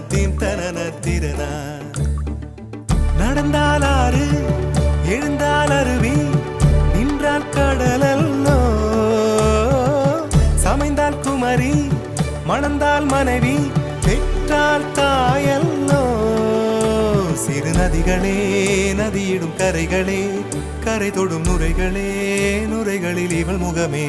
Theme தனன திறனா. நடந்தால் ஆறு எழுந்தால் அருவி நின்றால் கடலல்லோ, சமைந்தால் குமரி மணந்தால் மனைவி பெற்றால் தாயல்லோ. சிறு நதிகளே நதியிடும் கரைகளே கரை தொடும் நுரைகளே நுரைகளில் இவள் முகமே.